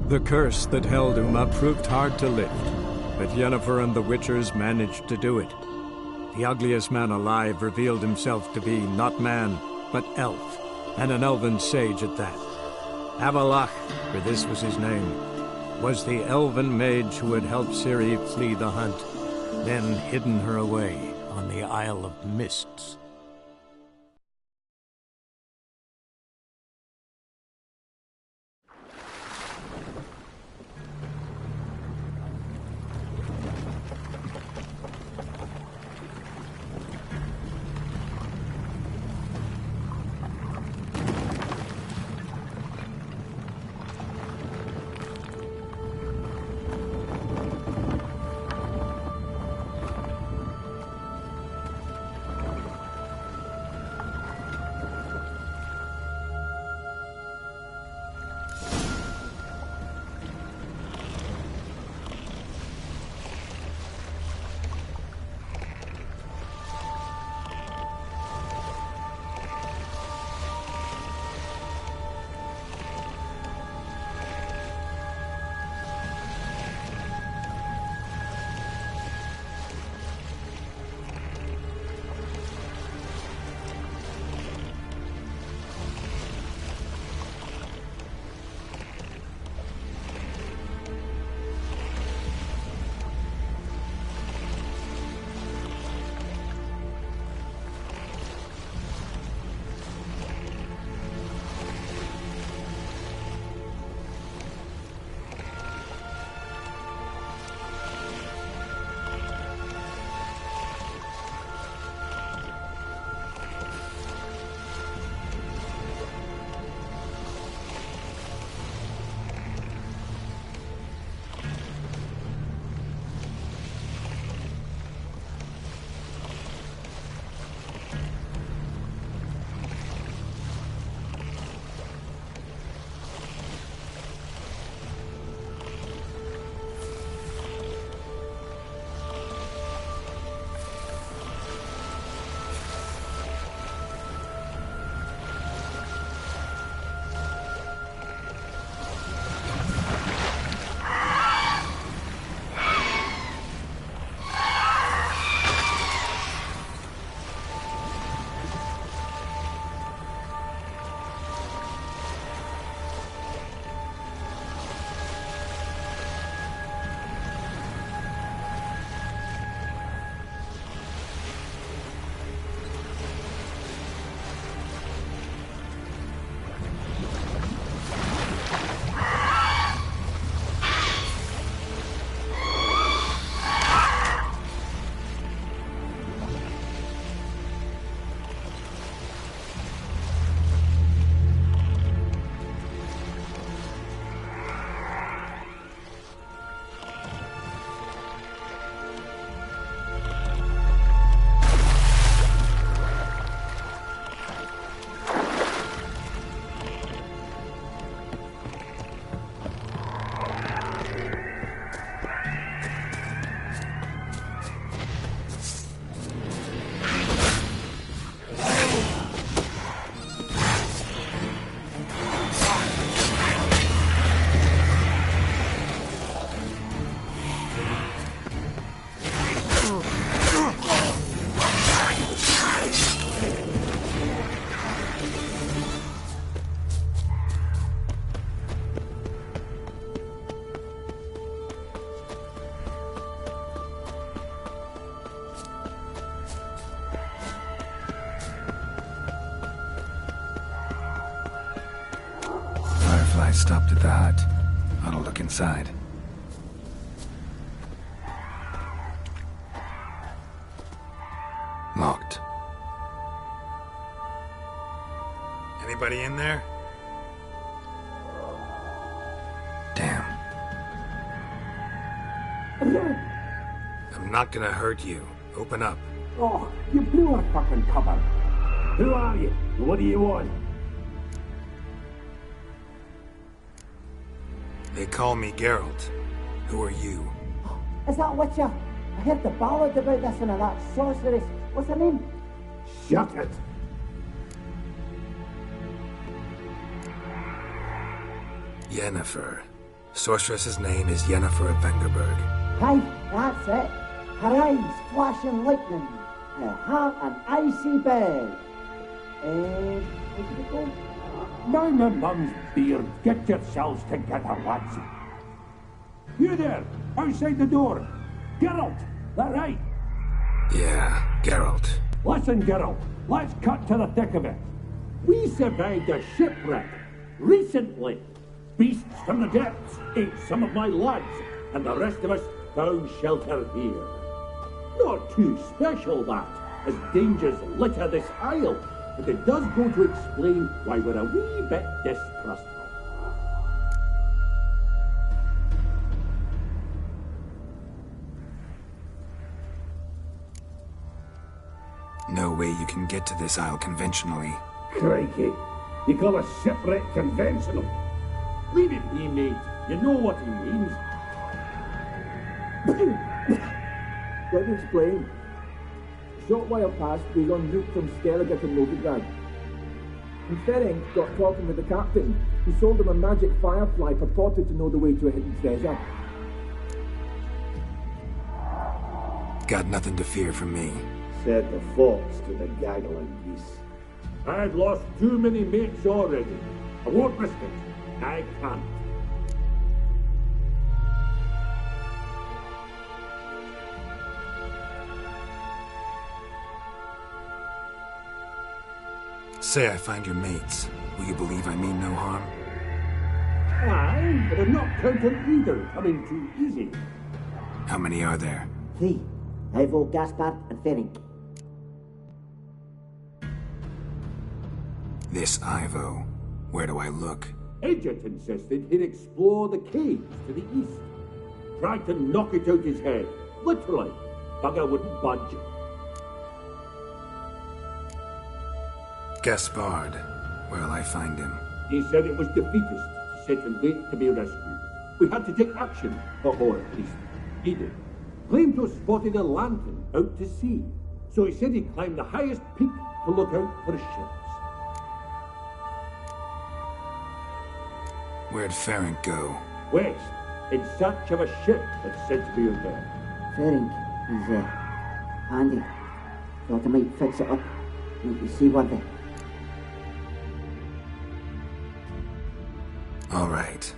The curse that held Uma proved hard to lift, but Yennefer and the Witchers managed to do it. The ugliest man alive revealed himself to be not man, but elf, and an elven sage at that. Avallac'h, for this was his name, was the elven mage who had helped Ciri flee the hunt, then hidden her away on the Isle of Mists. I stopped at the hut. I'll look inside. Locked. Anybody in there? Damn. I'm not gonna hurt you. Open up. Oh, you blew our fucking cover. Who are you? What do you want? They call me Geralt. Who are you? Is that Witcher? I heard the ballad about this and that sorceress. What's her name? Shut it! Yennefer. Sorceress's name is Yennefer of Vengerberg. Hi, that's it. Her eyes flashing lightning. Her heart an icy bed. Where did it go? Mind the mum's beard. Get yourselves together, lads. You there, outside the door. Geralt, that right? Yeah, Geralt. Listen, Geralt, let's cut to the thick of it. We survived a shipwreck recently. Beasts from the depths ate some of my lads, and the rest of us found shelter here. Not too special, that, as dangers litter this isle, but it does go to explain why we're a wee bit distrustful. No way you can get to this isle conventionally. Crikey, you call a shipwreck conventional? Leave it be, mate. You know what he means. Let me explain. A short while past, we were en route from Skellige to Novigrad. And Ferenc got talking with the captain, who sold him a magic firefly purported to know the way to a hidden treasure. Got nothing to fear from me. Said the fox to the gaggling geese. I've lost too many mates already. I won't risk it. I can't. Say I find your mates. Will you believe I mean no harm? Aye, but I'm not counting either coming too easy. How many are there? 3. Ivo, Gaspard, and Ferenc. This Ivo. Where do I look? Edget insisted he'd explore the caves to the east. Tried to knock it out his head. Literally. Bugger wouldn't budge. Gaspard. Where'll I find him? He said it was defeatist, set and wait to be rescued. We had to take action, or at least he did. Claimed to have spotted a lantern out to sea, so he said he'd climb the highest peak to look out for ships. Where'd Ferenc go? West, in search of a ship that's said to be out there. Ferenc, he's handy. Thought I might fix it up. Make you see what they... All right.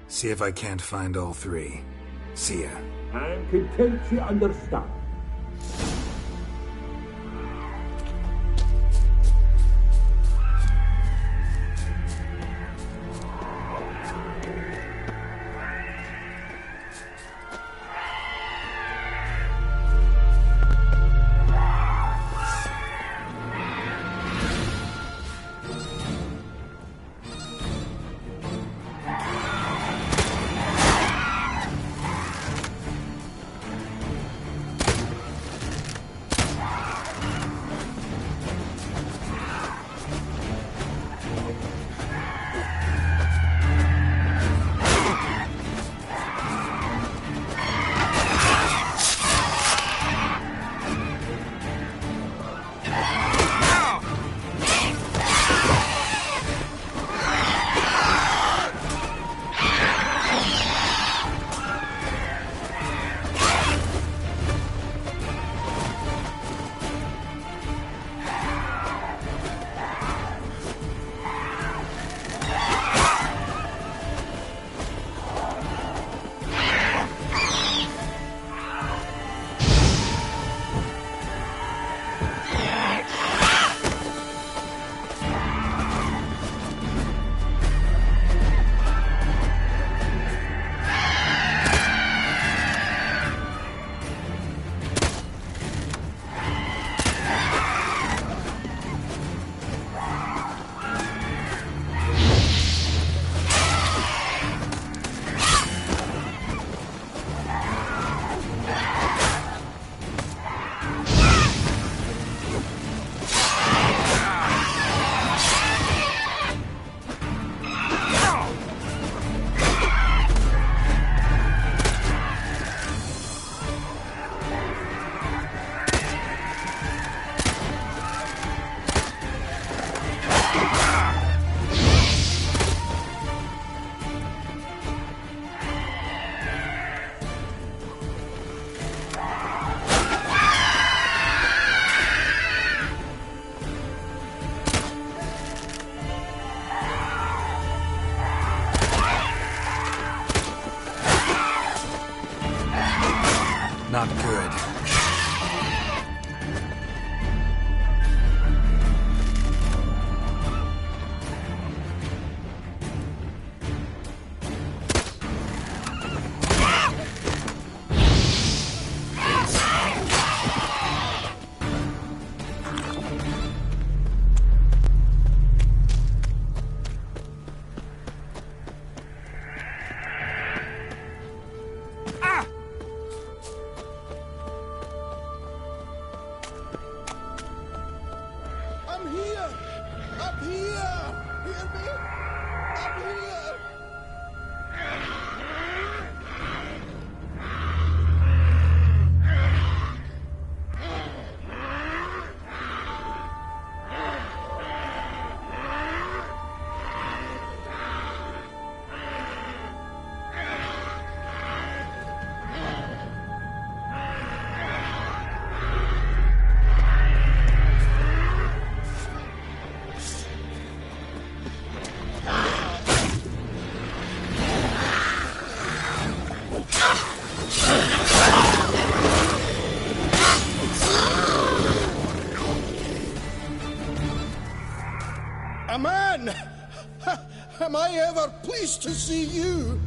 See if I can't find all 3. See ya. I'm content you understand. Here! Hear me? Up here! A man! Am I ever pleased to see you?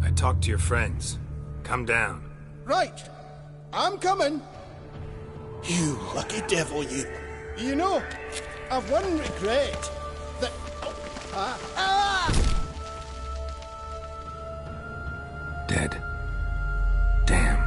I talked to your friends. Come down. Right. I'm coming. You lucky devil, you. You know, I've one regret. That... Dead. Damn.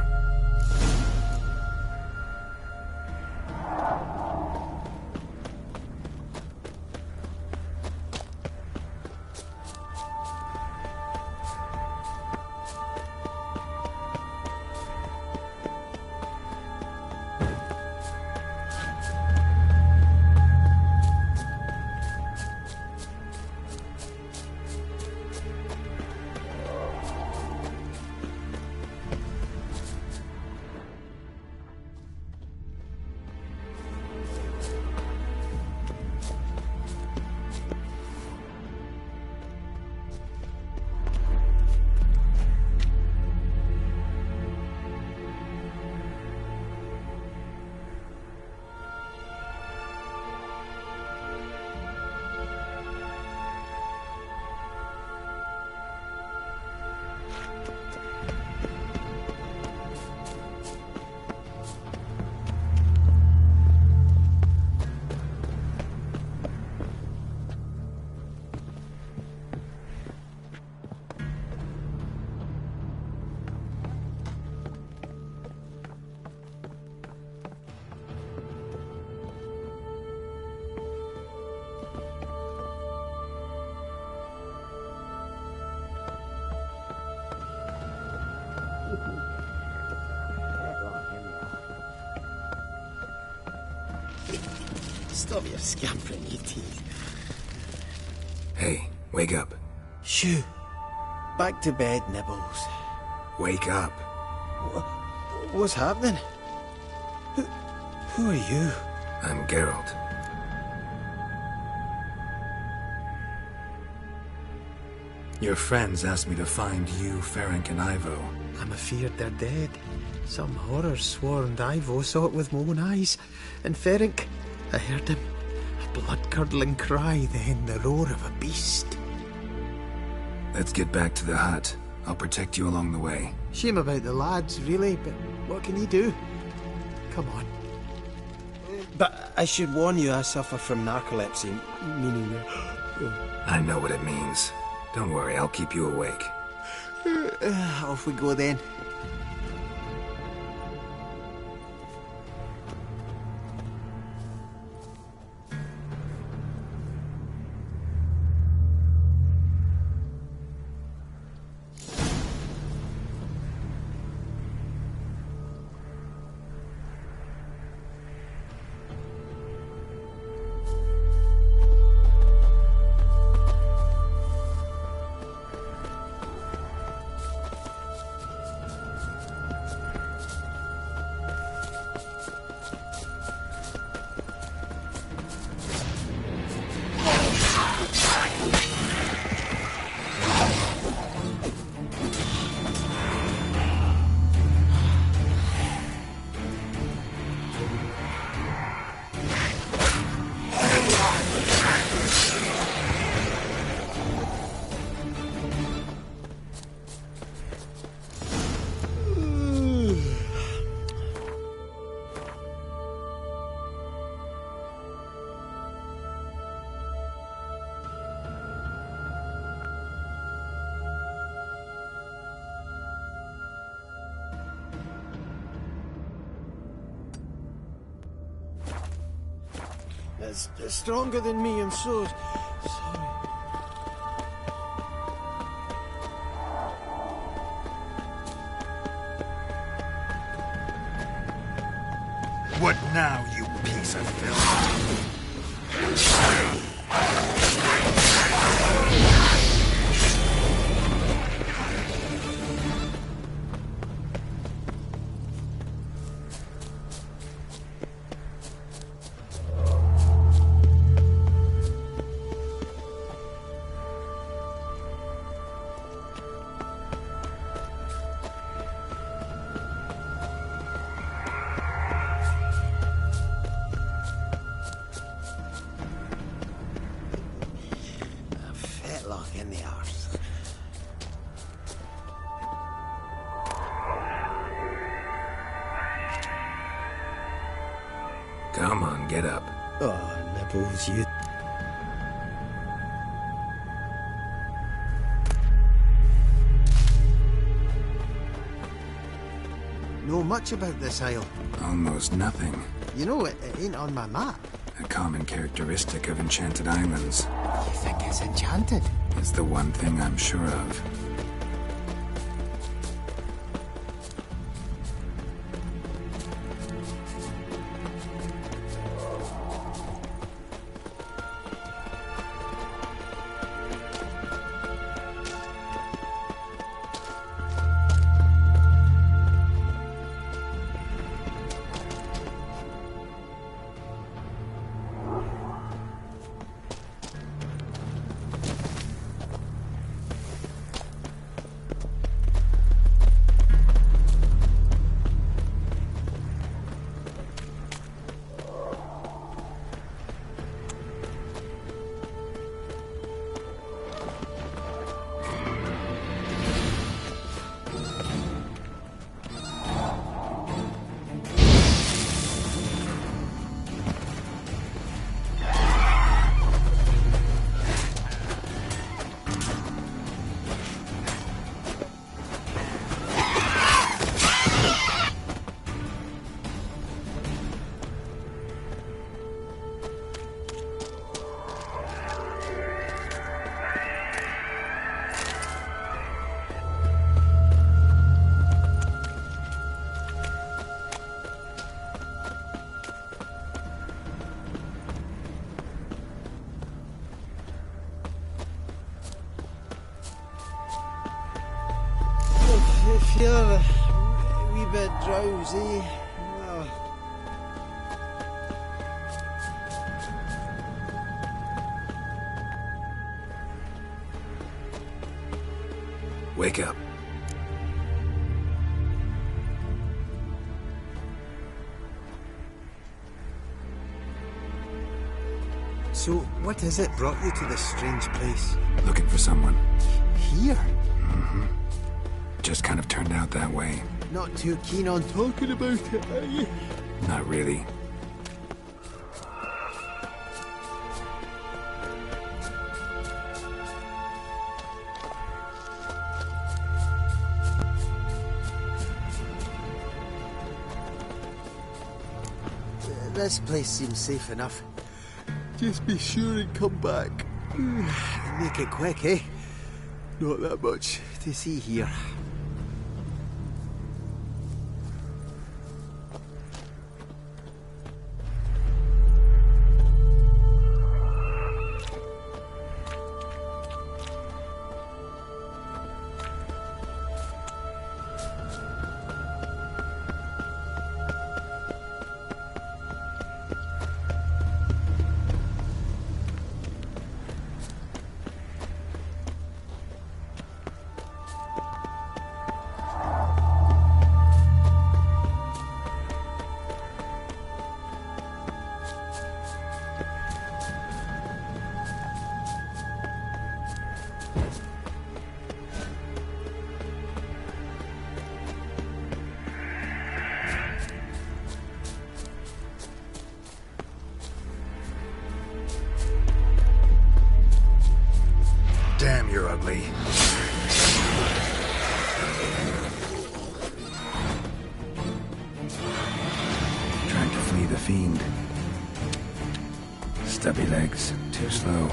Stop your scampering, you teeth. Hey, wake up. Shoo. Back to bed, Nibbles. Wake up. What's happening? Who are you? I'm Geralt. Your friends asked me to find you, Ferenc, and Ivo. I'm afeard they're dead. Some horror swarmed Ivo, saw it with my own eyes. And Ferenc, I heard him. A blood-curdling cry, then the roar of a beast. Let's get back to the hut. I'll protect you along the way. Shame about the lads, really, but what can he do? Come on. But I should warn you, I suffer from narcolepsy, meaning... I know what it means. Don't worry, I'll keep you awake. Off we go then. It's stronger than me, I'm so sorry. What now, you piece of filth? Fetlock in the arse. Come on, get up. Oh, nipples, you. Know much about this isle? Almost nothing. You know, it ain't on my map. A common characteristic of enchanted islands. You think it's enchanted? It's the one thing I'm sure of. I feel a wee bit drowsy. Wake up. So, what is it brought you to this strange place? Looking for someone. Here? Just kind of turned out that way. Not too keen on talking about it, are you? Not really. This place seems safe enough. Just be sure and come back. Make it quick, eh? Not that much to see here. Damn, you're ugly. Trying to flee the fiend. Stubby legs, too slow.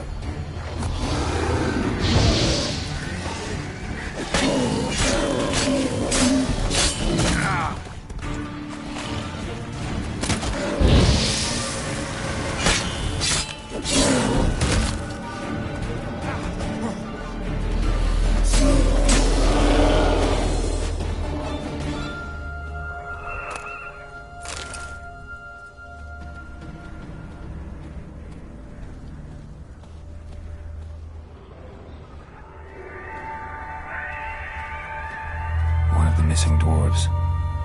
One of the missing dwarves.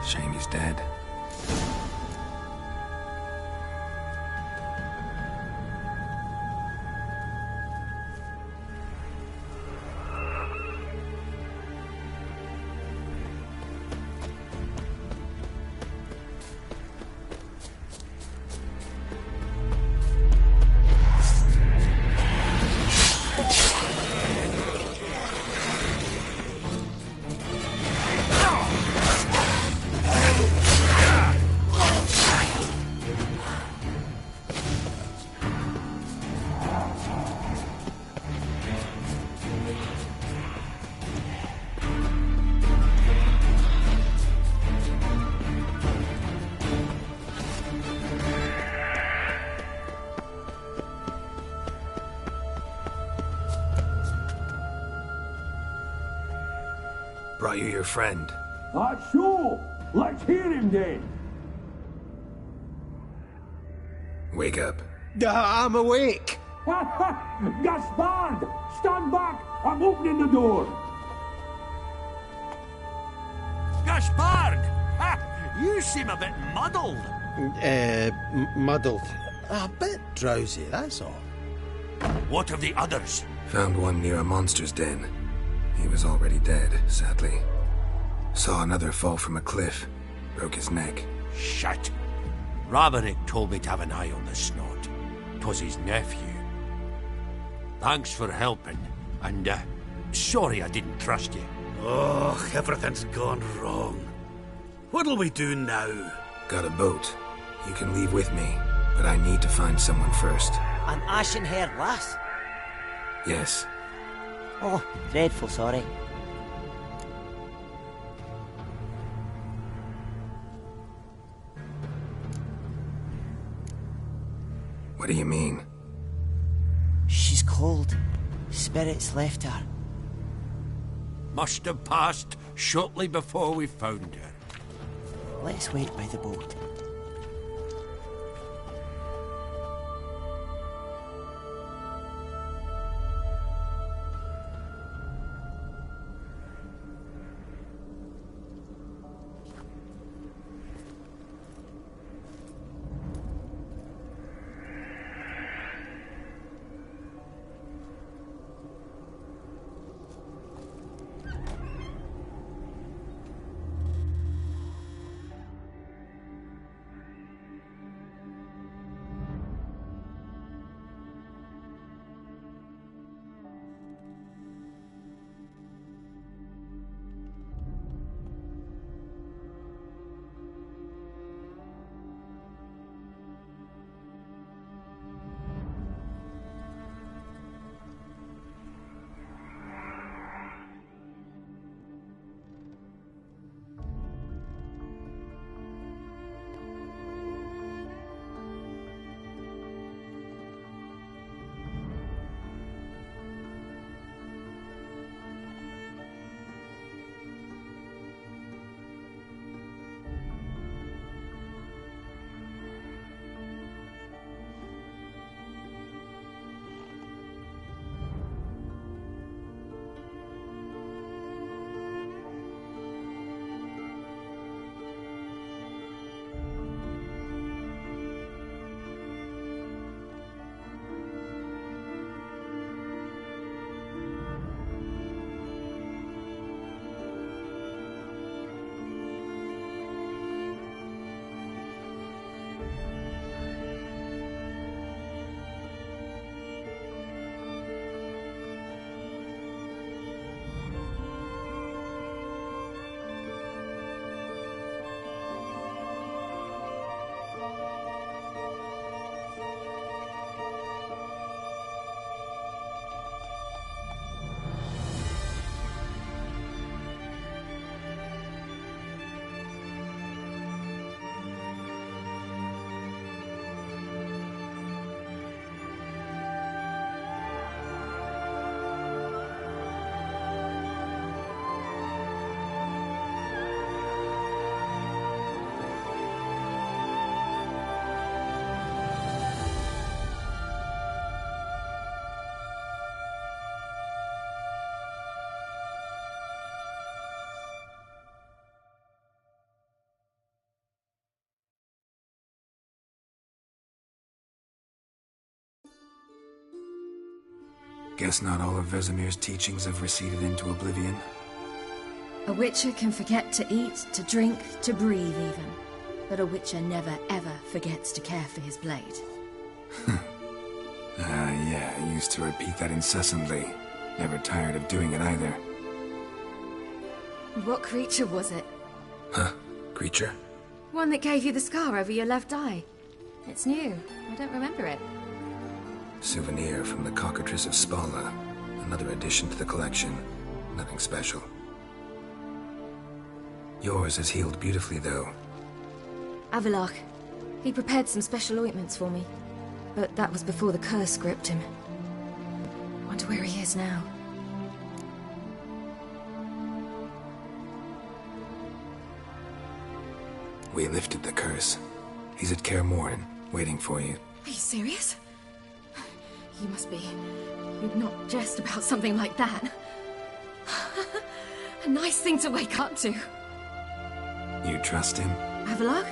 Shame he's dead. Brought you your friend. Sure. Let's hear him then. Wake up. I'm awake. Gaspard! Stand back! I'm opening the door! Gaspard! Ha! You seem a bit muddled. Muddled. A bit drowsy, that's all. What of the others? Found one near a monster's den. He was already dead, sadly. Saw another fall from a cliff. Broke his neck. Shit. Roderick told me to have an eye on the snot. 'Twas his nephew. Thanks for helping, and sorry I didn't trust you. Oh, everything's gone wrong. What'll we do now? Got a boat. You can leave with me, but I need to find someone first. An ashen-haired lass? Yes. Oh, dreadful sorry. What do you mean? She's cold. Spirits left her. Must have passed shortly before we found her. Let's wait by the boat. Guess not all of Vesemir's teachings have receded into oblivion. A witcher can forget to eat, to drink, to breathe even. But a witcher never ever forgets to care for his blade. Yeah, I used to repeat that incessantly. Never tired of doing it either. What creature was it? Huh? Creature? One that gave you the scar over your left eye. It's new. I don't remember it. Souvenir from the Cockatrice of Spala. Another addition to the collection. Nothing special. Yours has healed beautifully, though. Avallac'h. He prepared some special ointments for me. But that was before the curse gripped him. Wonder where he is now. We lifted the curse. He's at Kaer Morhen, waiting for you. Are you serious? You must be. You'd not jest about something like that. A nice thing to wake up to. You trust him? Avallac'h?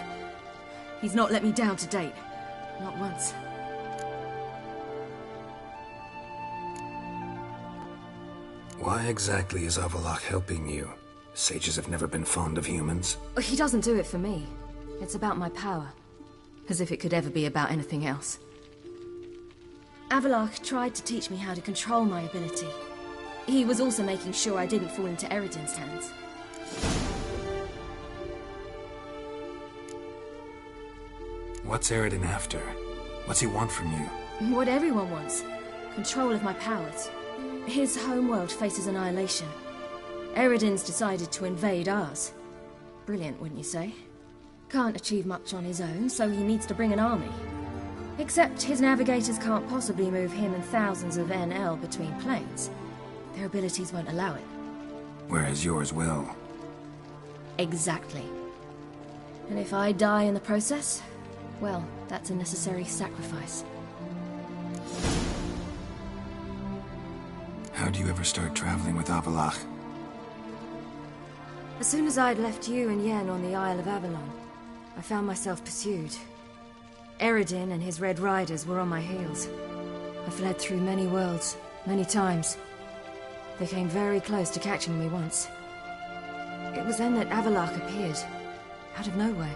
He's not let me down to date. Not once. Why exactly is Avallac'h helping you? Sages have never been fond of humans. He doesn't do it for me. It's about my power. As if it could ever be about anything else. Avallac'h tried to teach me how to control my ability. He was also making sure I didn't fall into Eredin's hands. What's Eredin after? What's he want from you? What everyone wants. Control of my powers. His homeworld faces annihilation. Eredin's decided to invade ours. Brilliant, wouldn't you say? Can't achieve much on his own, so he needs to bring an army. Except his navigators can't possibly move him and thousands of NL between planes. Their abilities won't allow it. Whereas yours will. Exactly. And if I die in the process, well, that's a necessary sacrifice. How'd you ever start traveling with Avallac'h? As soon as I'd left you and Yen on the Isle of Avalon, I found myself pursued. Eredin and his Red Riders were on my heels. I fled through many worlds, many times. They came very close to catching me once. It was then that Avallac'h appeared, out of nowhere.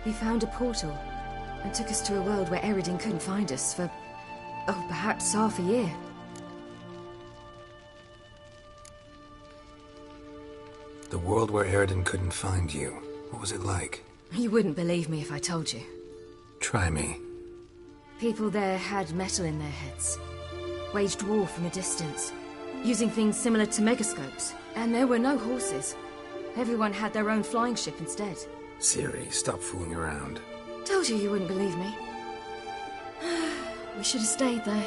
He found a portal, and took us to a world where Eredin couldn't find us for, oh, perhaps half a year. The world where Eredin couldn't find you. What was it like? You wouldn't believe me if I told you. Try me. People there had metal in their heads. Waged war from a distance. Using things similar to megascopes. And there were no horses. Everyone had their own flying ship instead. Ciri, stop fooling around. Told you you wouldn't believe me. We should have stayed there.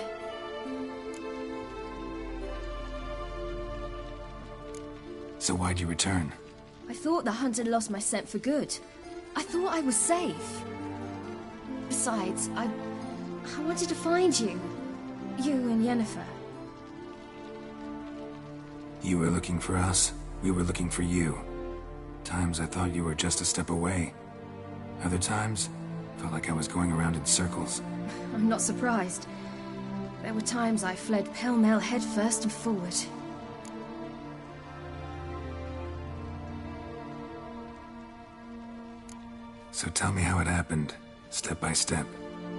So why'd you return? I thought the hunt had lost my scent for good. I thought I was safe. Besides, I wanted to find you. You and Yennefer. You were looking for us. We were looking for you. Times I thought you were just a step away. Other times, felt like I was going around in circles. I'm not surprised. There were times I fled pell-mell headfirst and forward. So tell me how it happened, step by step.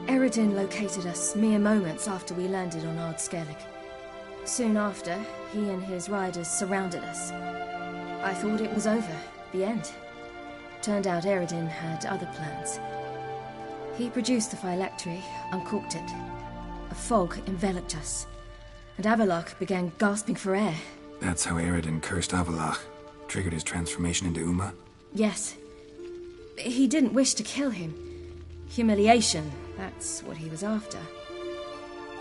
Eredin located us mere moments after we landed on Ard Skellig. Soon after, he and his riders surrounded us. I thought it was over, the end. Turned out Eredin had other plans. He produced the phylactery, uncorked it. A fog enveloped us, and Avallac'h began gasping for air. That's how Eredin cursed Avallac'h. Triggered his transformation into Uma? Yes. He didn't wish to kill him. Humiliation, that's what he was after.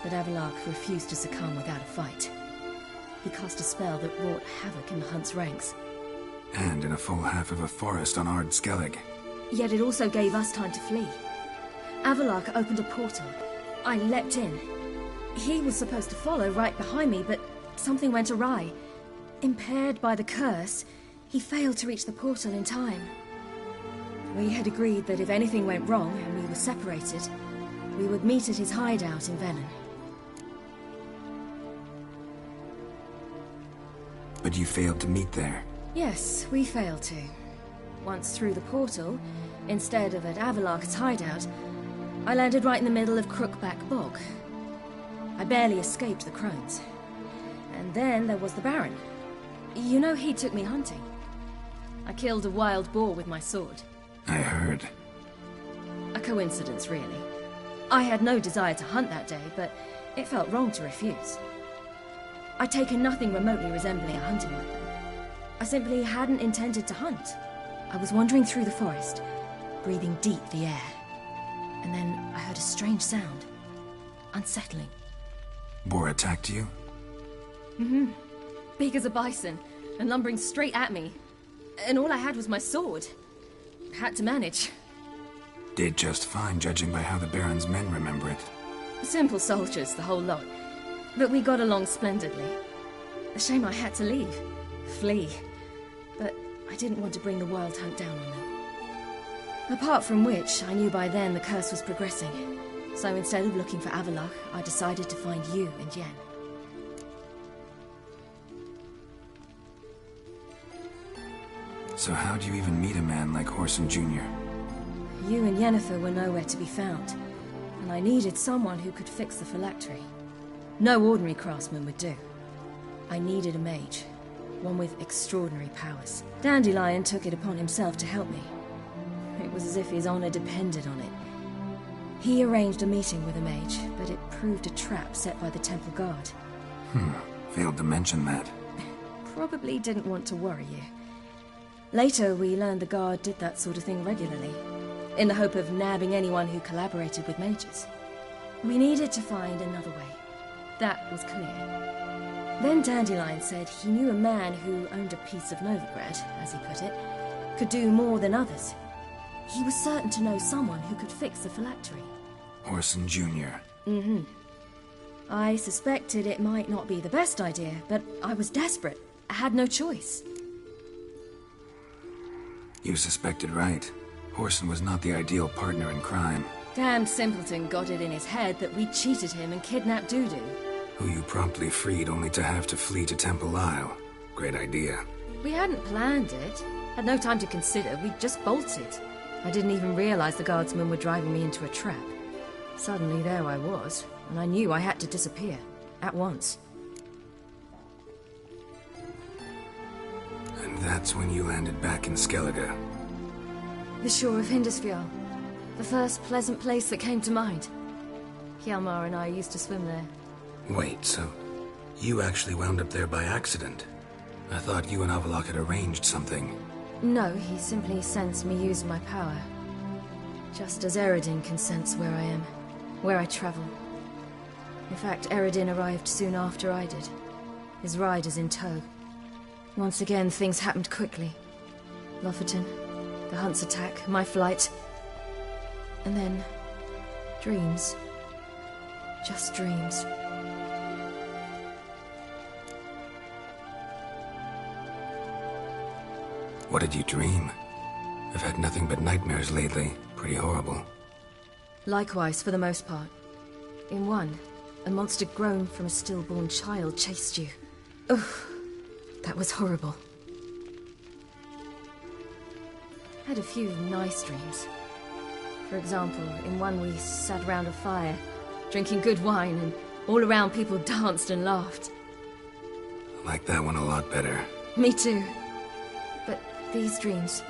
But Avallac'h refused to succumb without a fight. He cast a spell that wrought havoc in the Hunt's ranks. And in a full half of a forest on Ard Skellig. Yet it also gave us time to flee. Avallac'h opened a portal. I leapt in. He was supposed to follow right behind me, but something went awry. Impaired by the curse, he failed to reach the portal in time. We had agreed that if anything went wrong and we were separated, we would meet at his hideout in Velen. But you failed to meet there. Yes, we failed to. Once through the portal, instead of at Avalok's hideout, I landed right in the middle of Crookback Bog. I barely escaped the crones. And then there was the Baron. You know, he took me hunting. I killed a wild boar with my sword. I heard. A coincidence, really. I had no desire to hunt that day, but it felt wrong to refuse. I'd taken nothing remotely resembling a hunting weapon. I simply hadn't intended to hunt. I was wandering through the forest, breathing deep the air. And then I heard a strange sound. Unsettling. Boar attacked you? Mm-hmm. Big as a bison, and lumbering straight at me. And all I had was my sword. Had to manage. Did just fine, judging by how the Baron's men remember it. Simple soldiers, the whole lot. But we got along splendidly. A shame I had to leave. Flee. But I didn't want to bring the wild hunt down on them. Apart from which, I knew by then the curse was progressing. So instead of looking for Avalok, I decided to find you and Yen. So how'd you even meet a man like Whoreson Jr.? You and Yennefer were nowhere to be found, and I needed someone who could fix the phylactery. No ordinary craftsman would do. I needed a mage, one with extraordinary powers. Dandelion took it upon himself to help me. It was as if his honor depended on it. He arranged a meeting with a mage, but it proved a trap set by the Temple Guard. Failed to mention that. Probably didn't want to worry you. Later, we learned the Guard did that sort of thing regularly, in the hope of nabbing anyone who collaborated with mages. We needed to find another way. That was clear. Then Dandelion said he knew a man who owned a piece of Novigrad, as he put it, could do more than others. He was certain to know someone who could fix the phylactery. Whoreson Jr. Mm-hmm. I suspected it might not be the best idea, but I was desperate. I had no choice. You suspected right. Whoreson was not the ideal partner in crime. Damned simpleton got it in his head that we'd cheated him and kidnapped Dudu. Who you promptly freed only to have to flee to Temple Isle. Great idea. We hadn't planned it. Had no time to consider. We just bolted. I didn't even realize the guardsmen were driving me into a trap. Suddenly there I was, and I knew I had to disappear. At once. And that's when you landed back in Skellige. The shore of Hindisfjall. The first pleasant place that came to mind. Hjalmar and I used to swim there. Wait, so you actually wound up there by accident? I thought you and Avalok had arranged something. No, he simply sensed me use my power. Just as Eredin can sense where I am, where I travel. In fact, Eredin arrived soon after I did. His riders in tow. Once again, things happened quickly. Lofoten, the Hunt's attack, my flight. And then, dreams. Just dreams. What did you dream? I've had nothing but nightmares lately. Pretty horrible. Likewise, for the most part. In one, a monster grown from a stillborn child chased you. Ugh, that was horrible. Had a few nice dreams. For example, in one we sat around a fire, drinking good wine, and all around people danced and laughed. I like that one a lot better. Me too. But these dreams,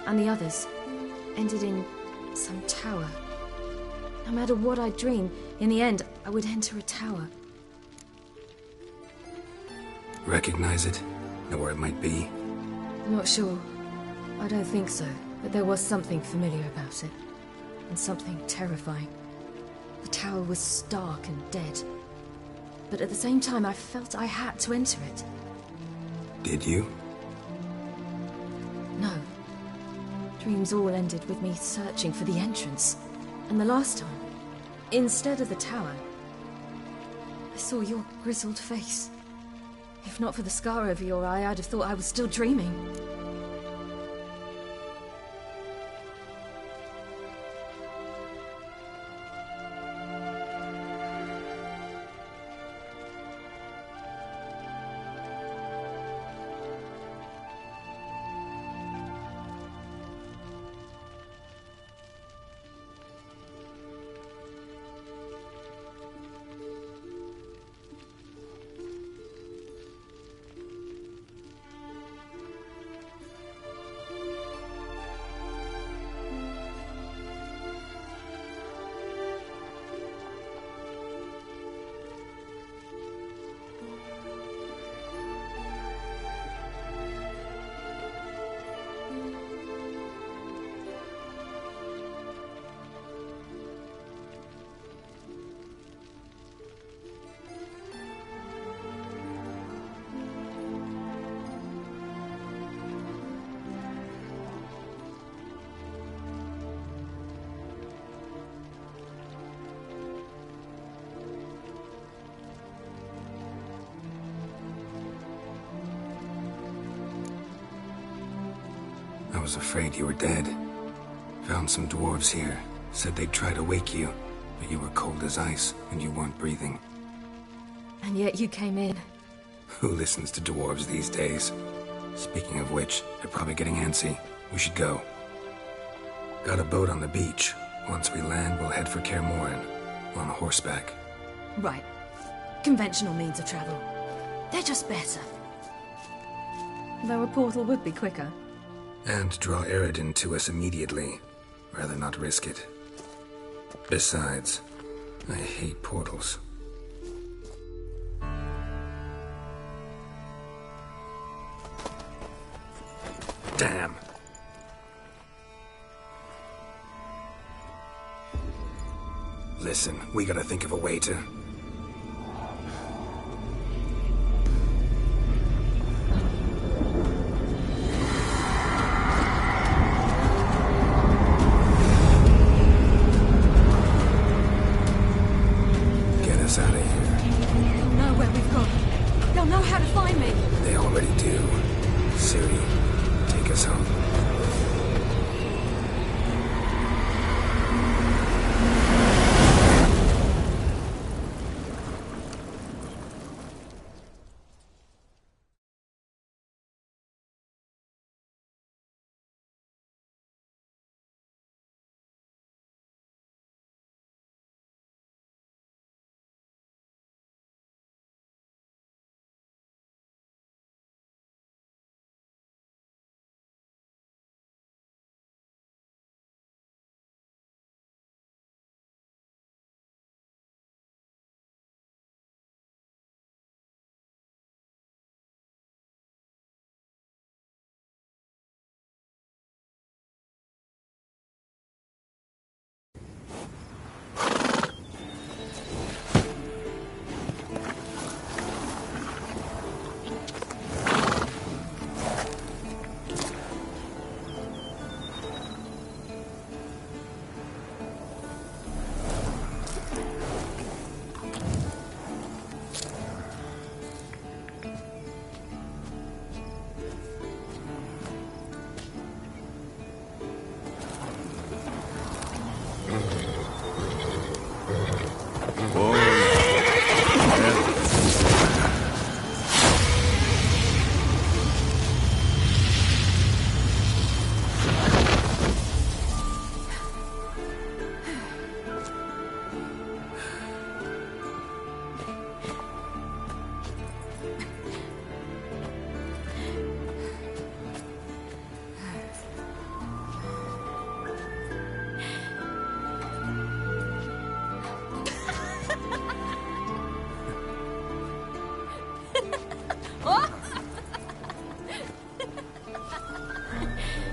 and the others, ended in some tower. No matter what I dreamed, in the end, I would enter a tower. Recognize it? Know where it might be? Not sure. I don't think so, but there was something familiar about it. And something terrifying. The tower was stark and dead. But at the same time, I felt I had to enter it. Did you? No. Dreams all ended with me searching for the entrance. And the last time, instead of the tower, I saw your grizzled face. If not for the scar over your eye, I'd have thought I was still dreaming. I was afraid you were dead. Found some dwarves here. Said they'd try to wake you, but you were cold as ice, and you weren't breathing. And yet you came in. Who listens to dwarves these days? Speaking of which, they're probably getting antsy. We should go. Got a boat on the beach. Once we land, we'll head for Kaer Morhen. On horseback. Right. Conventional means of travel. They're just better. Though a portal would be quicker. And draw Eredin to us immediately. Rather not risk it. Besides, I hate portals. Damn. Listen, we gotta think of a way to... Get us out of here. Know where we've gone. They'll know how to find me. They already do. Ciri, take us home.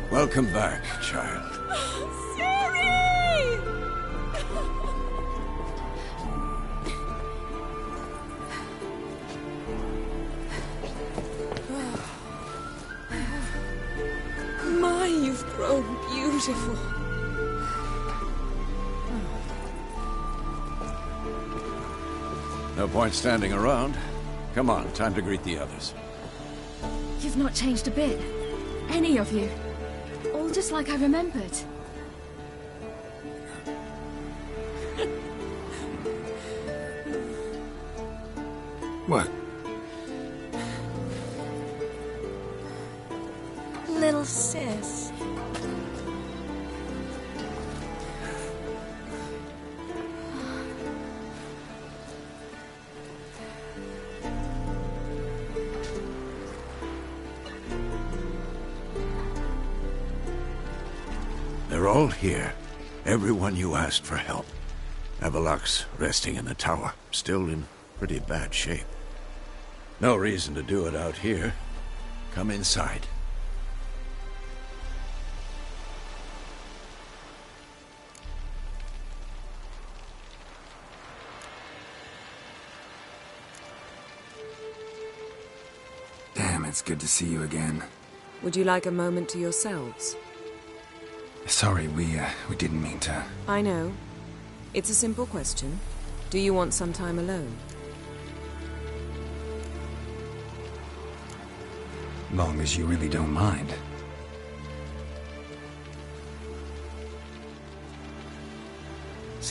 Welcome back, child. Ciri! My, you've grown beautiful. No point standing around. Come on, time to greet the others. You've not changed a bit. Any of you. All just like I remembered. What? Little sis. They're all here. Everyone you asked for help. Avallac'h's resting in the tower, still in pretty bad shape. No reason to do it out here. Come inside. Damn, it's good to see you again. Would you like a moment to yourselves? Sorry, we didn't mean to... I know. It's a simple question. Do you want some time alone? Long as you really don't mind.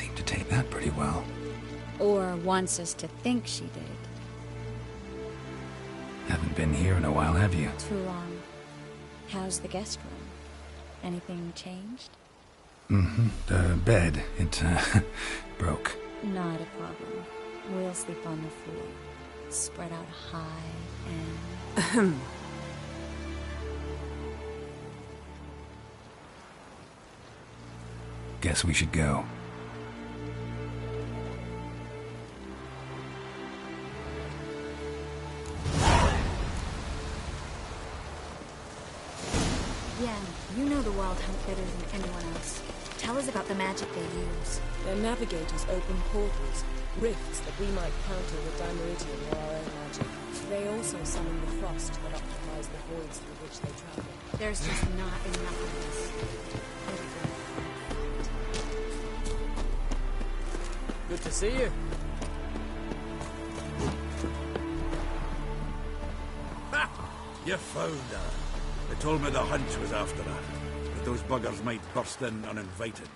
seemed to take that pretty well. Or wants us to think she did. Haven't been here in a while, have you? Too long. How's the guest room? Anything changed? Mm-hmm. The bed, it, broke. Not a problem. We'll sleep on the floor. Spread out high and... Guess we should go. Yeah, you know the Wild Hunt better than anyone else. Tell us about the magic they use. Their navigators open portals, rifts that we might counter with Dimeridium or our own magic. They also summon the frost that occupies the voids through which they travel. There's just not enough of us. Good to see you. Ha! You found her. They told me the hunt was after her, but those buggers might burst in uninvited.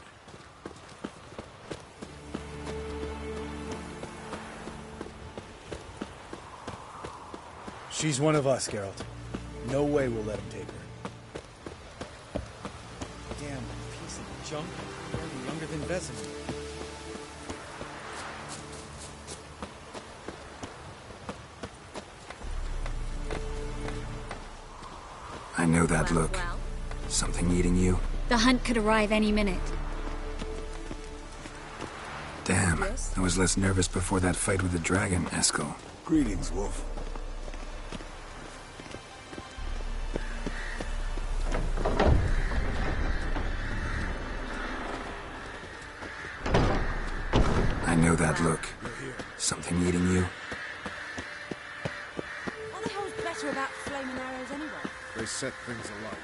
She's one of us, Geralt. No way we'll let him take her. Damn piece of junk. Barely younger than Vesemir. I know that look. Something eating you? The hunt could arrive any minute. Damn, I was less nervous before that fight with the dragon, Eskel. Greetings, Wolf. I know that look. Something eating you? What the hell's better about flaming arrows anyway? They set things alight.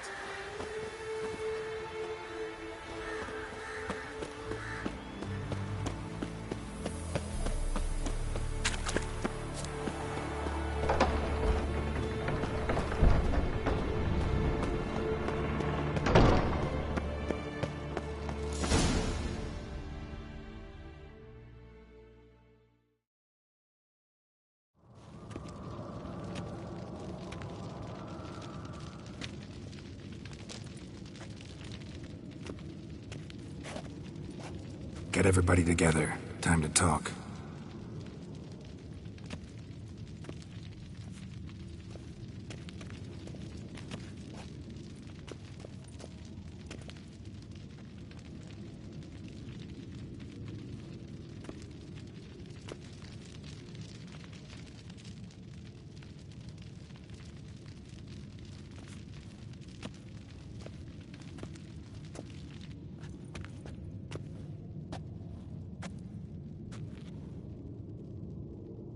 Get everybody together. Time to talk.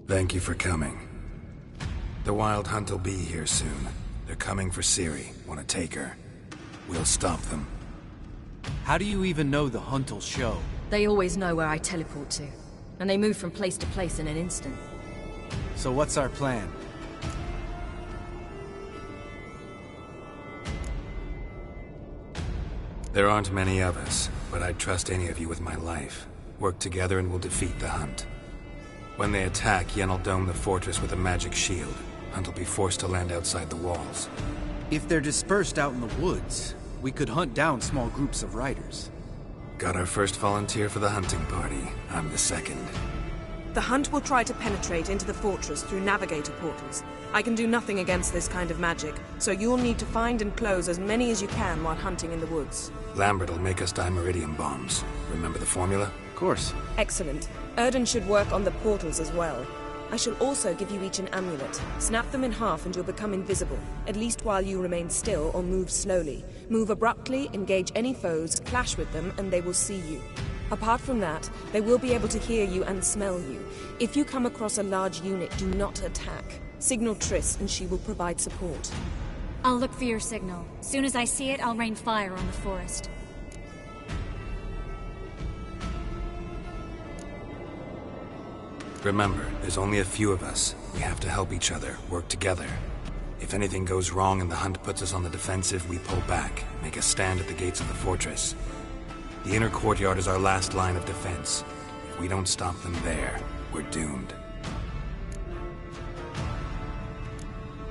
Thank you for coming. The Wild Hunt will be here soon. They're coming for Ciri. Want to take her. We'll stop them. How do you even know the hunt will show? They always know where I teleport to, and they move from place to place in an instant. So what's our plan? There aren't many of us, but I'd trust any of you with my life. Work together and we'll defeat the Hunt. When they attack, Yen will dome the fortress with a magic shield. Hunt will be forced to land outside the walls. If they're dispersed out in the woods, we could hunt down small groups of riders. Got our first volunteer for the hunting party. I'm the second. The Hunt will try to penetrate into the fortress through navigator portals. I can do nothing against this kind of magic, so you'll need to find and close as many as you can while hunting in the woods. Lambert will make us Dimeridium bombs. Remember the formula? Of course. Excellent. Erden should work on the portals as well. I shall also give you each an amulet. Snap them in half and you'll become invisible, at least while you remain still or move slowly. Move abruptly, engage any foes, clash with them, and they will see you. Apart from that, they will be able to hear you and smell you. If you come across a large unit, do not attack. Signal Triss and she will provide support. I'll look for your signal. Soon as I see it, I'll rain fire on the forest. Remember, there's only a few of us. We have to help each other, work together. If anything goes wrong and the Hunt puts us on the defensive, we pull back, make a stand at the gates of the fortress. The inner courtyard is our last line of defense. If we don't stop them there, we're doomed.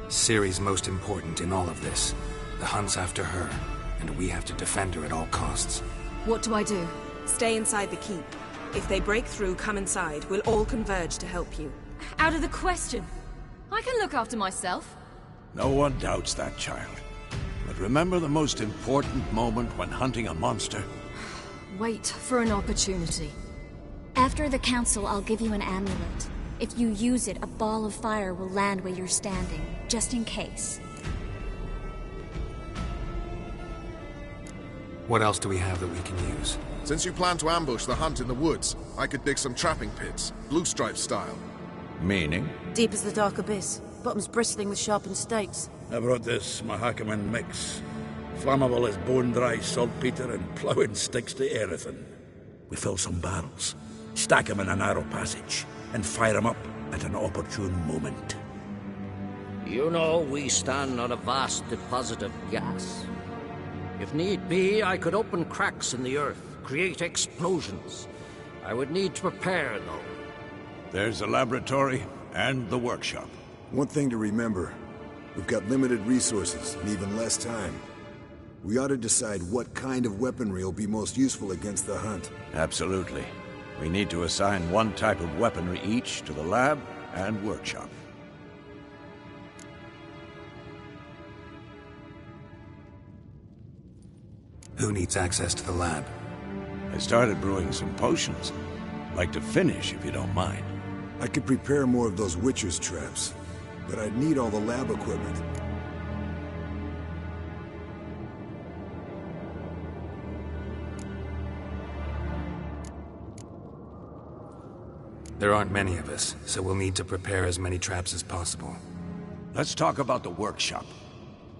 Ciri's most important in all of this. The hunt's after her, and we have to defend her at all costs. What do I do? Stay inside the keep. If they break through, come inside. We'll all converge to help you. Out of the question. I can look after myself. No one doubts that, child. But remember the most important moment when hunting a monster? Wait for an opportunity. After the council, I'll give you an amulet. If you use it, a ball of fire will land where you're standing, just in case. What else do we have that we can use? Since you plan to ambush the hunt in the woods, I could dig some trapping pits, blue stripe style. Meaning? Deep as the dark abyss, bottoms bristling with sharpened stakes. I brought this Mahakaman mix. Flammable as bone-dry saltpeter and ploughing sticks to everything. We fill some barrels, stack them in a narrow passage, and fire them up at an opportune moment. You know, we stand on a vast deposit of gas. If need be, I could open cracks in the earth, create explosions. I would need to prepare, though. There's the laboratory and the workshop. One thing to remember, we've got limited resources and even less time. We ought to decide what kind of weaponry will be most useful against the hunt. Absolutely. We need to assign one type of weaponry each to the lab and workshop. Who needs access to the lab? I started brewing some potions. Like to finish, if you don't mind. I could prepare more of those Witcher's traps, but I'd need all the lab equipment. There aren't many of us, so we'll need to prepare as many traps as possible. Let's talk about the workshop.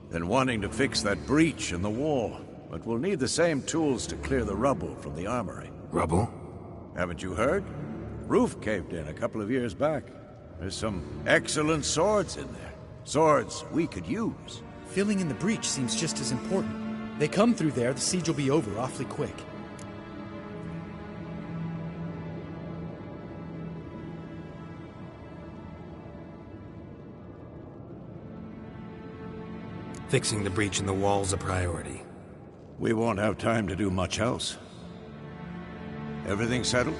Been wanting to fix that breach in the wall, but we'll need the same tools to clear the rubble from the armory. Rubble? Haven't you heard? Roof caved in a couple of years back. There's some excellent swords in there. Swords we could use. Filling in the breach seems just as important. They come through there, the siege will be over awfully quick. Fixing the breach in the wall's a priority. We won't have time to do much else. Everything settled?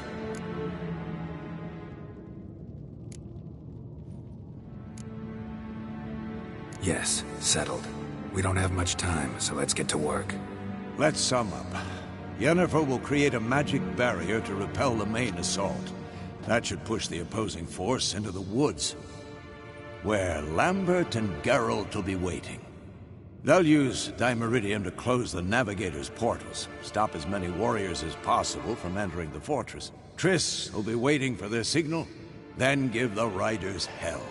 Yes, settled. We don't have much time, so let's get to work. Let's sum up. Yennefer will create a magic barrier to repel the main assault. That should push the opposing force into the woods, where Lambert and Geralt will be waiting. They'll use Dimeridium to close the Navigator's portals, stop as many warriors as possible from entering the fortress. Triss will be waiting for their signal, then give the riders hell.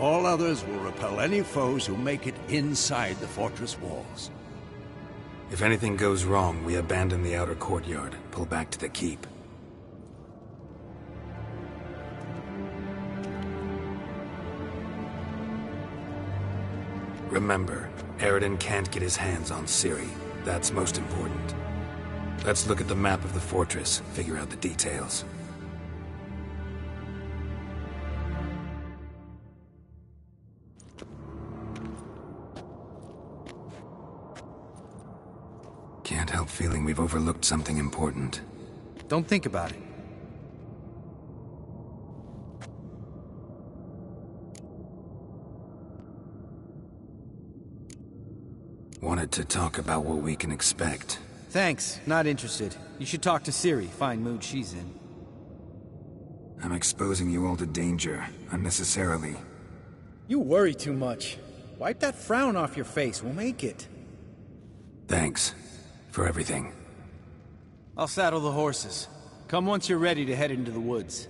All others will repel any foes who make it inside the fortress walls. If anything goes wrong, we abandon the outer courtyard, pull back to the keep. Remember, Eredin can't get his hands on Ciri. That's most important. Let's look at the map of the fortress, figure out the details. Can't help feeling we've overlooked something important. Don't think about it. Wanted to talk about what we can expect. Thanks, not interested. You should talk to Ciri, fine mood she's in. I'm exposing you all to danger, unnecessarily. You worry too much. Wipe that frown off your face, we'll make it. Thanks. For everything. I'll saddle the horses. Come once you're ready to head into the woods.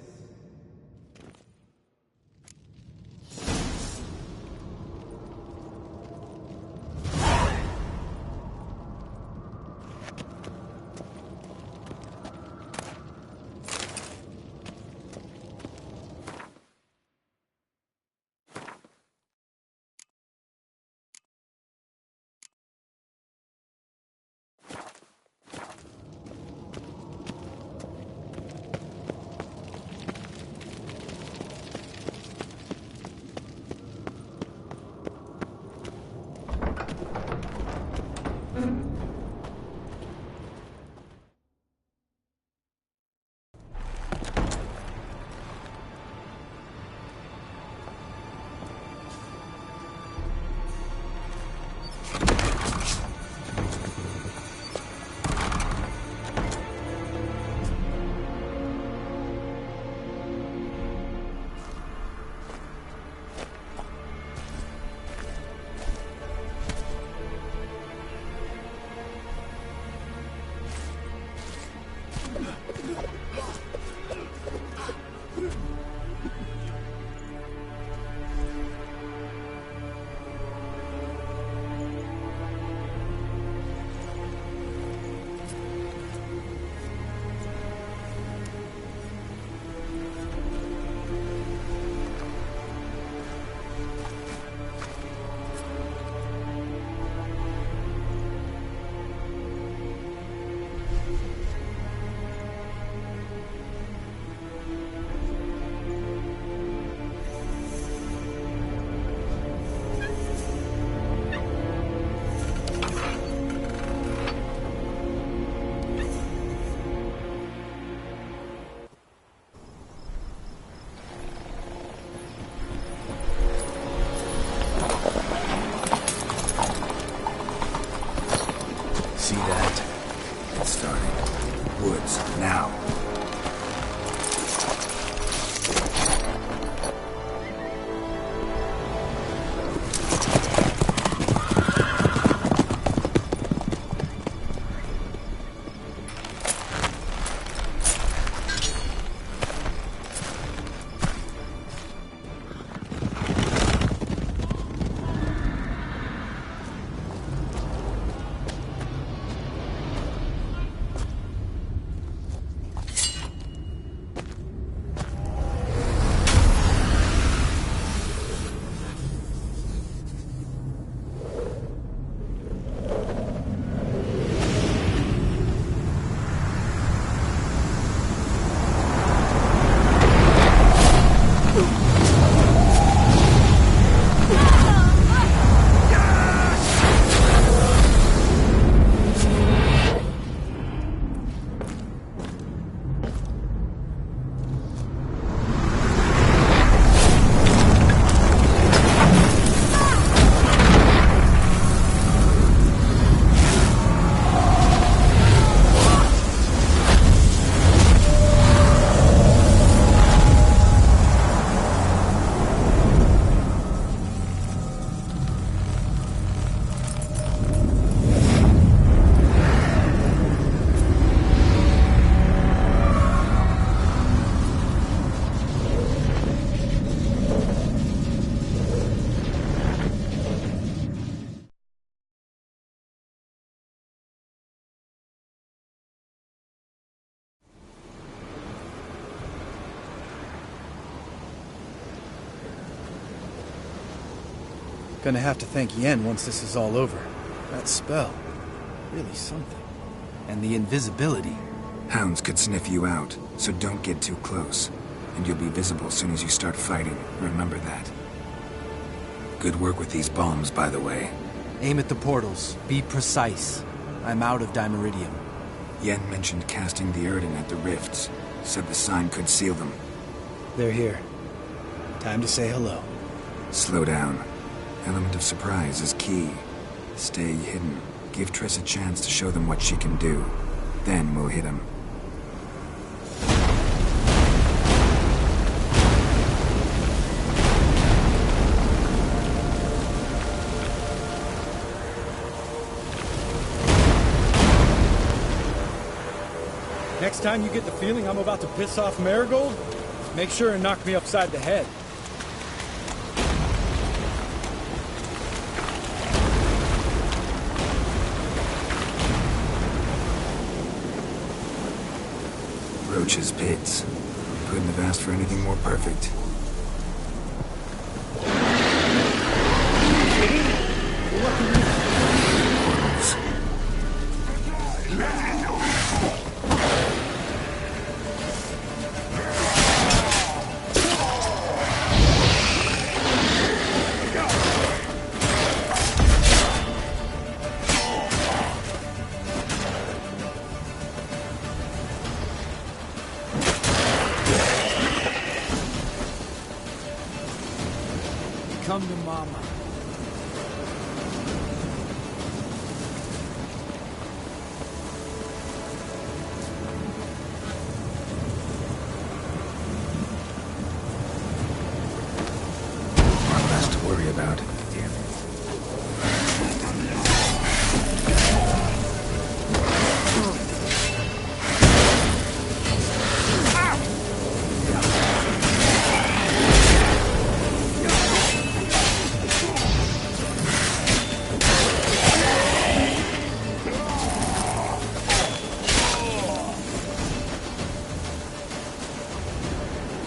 Gonna have to thank Yen once this is all over. That spell, really something. And the invisibility. Hounds could sniff you out, so don't get too close. And you'll be visible as soon as you start fighting. Remember that. Good work with these bombs, by the way. Aim at the portals. Be precise. I'm out of Dimeridium. Yen mentioned casting the Erden at the rifts. Said the sign could seal them. They're here. Time to say hello. Slow down. Element of surprise is key. Stay hidden. Give Triss a chance to show them what she can do. Then we'll hit him. Next time you get the feeling I'm about to piss off Marigold, make sure and knock me upside the head. Roach's pits. Couldn't have asked for anything more perfect. Come to Mama. One less to worry about. Damn it.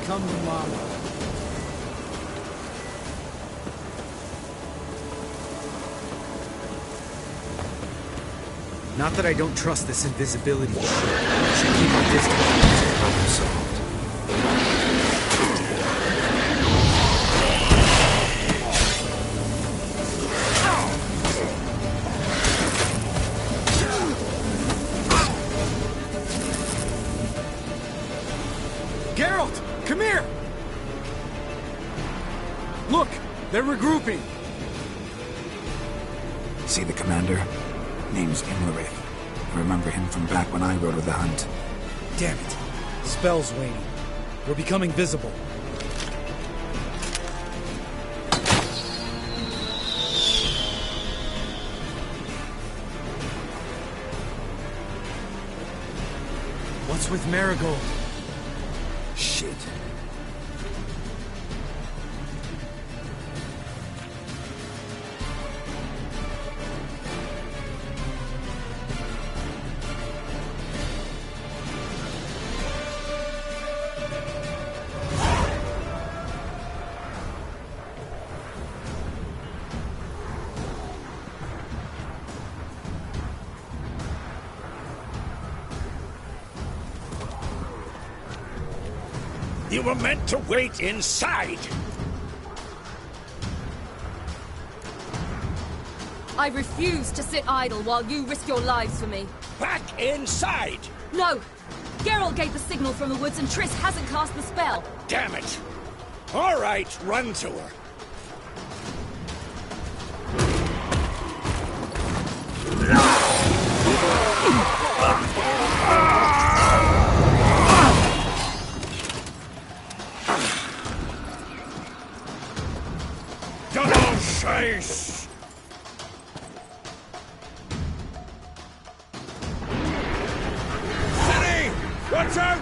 Come to Mama. Not that I don't trust this invisibility shit. Should keep my distance. Problem solved. Geralt, come here! Look, they're regrouping. See the commander? Name's Imlerith. I remember him from back when I rode with the hunt. Damn it. Spell's waning. We're becoming visible. What's with Marigold? Shit. You were meant to wait inside! I refuse to sit idle while you risk your lives for me. Back inside! No! Geralt gave the signal from the woods and Triss hasn't cast the spell. Damn it! All right, run to her. Double chase! City! Watch out!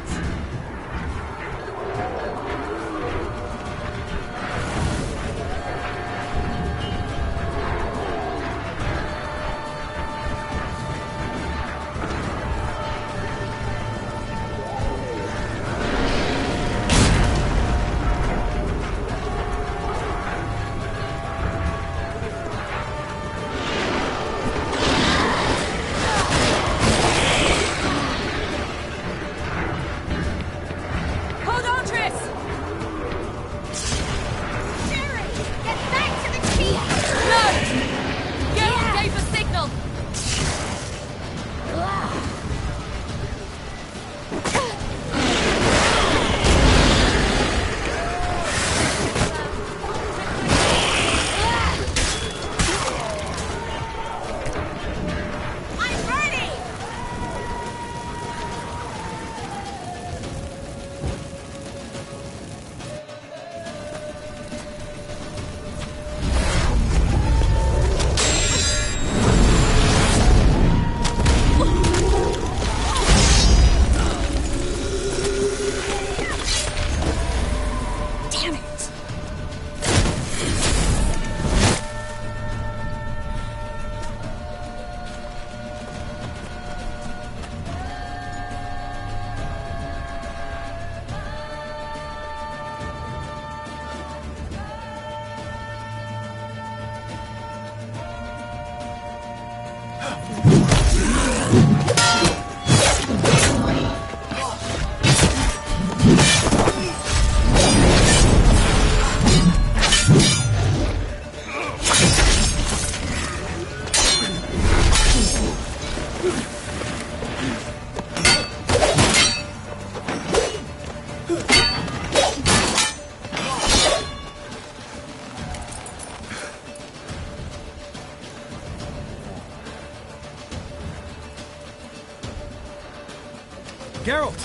Geralt!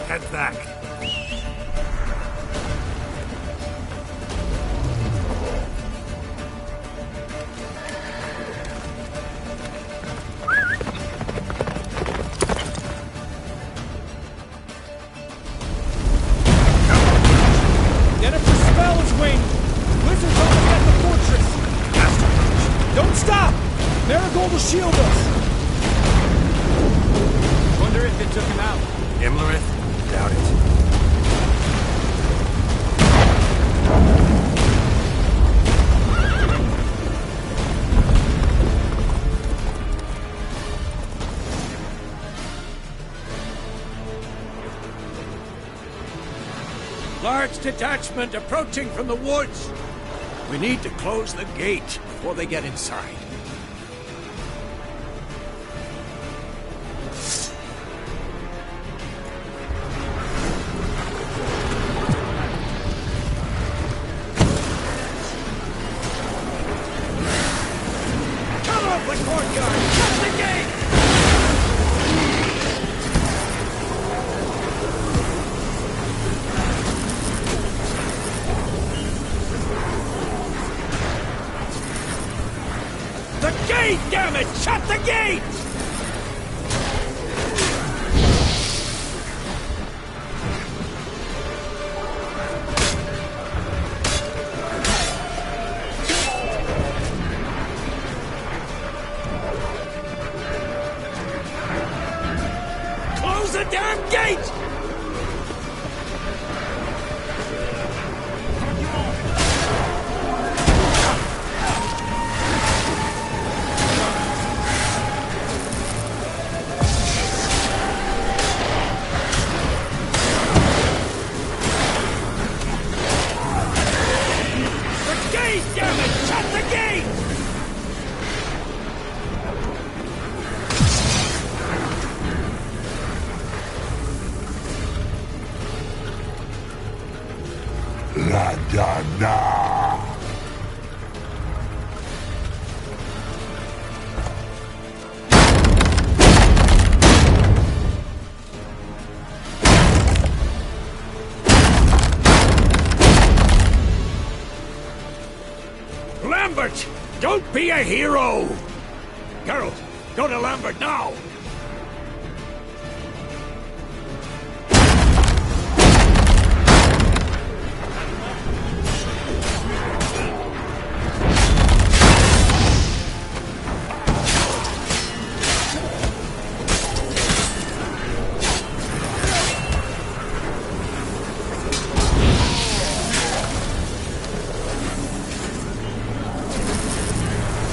Head back. Yennefer's spell is waning! Blizzard's almost at the fortress! Don't stop! Marigold will shield us! Wonder if it took him out. Imlerith? Doubt it. Large detachment approaching from the woods. We need to close the gate before they get inside. Come up the courtyard! Shut the gate! The gate, damn it! Shut the gate! Close the damn gate! Damn it! Shut the gate! La Dana! Lambert! Don't be a hero! Geralt, go to Lambert now!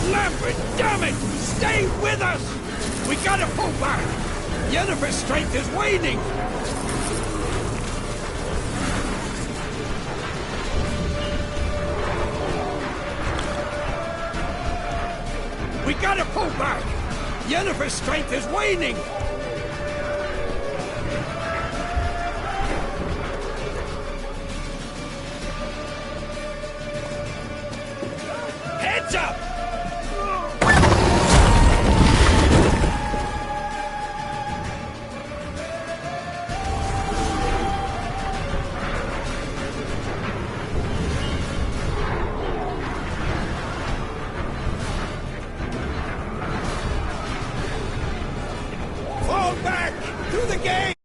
Lambert, damn it! Stay with us! We gotta pull back! Yennefer's strength is waning! We gotta pull back! Yennefer's strength is waning! the gate!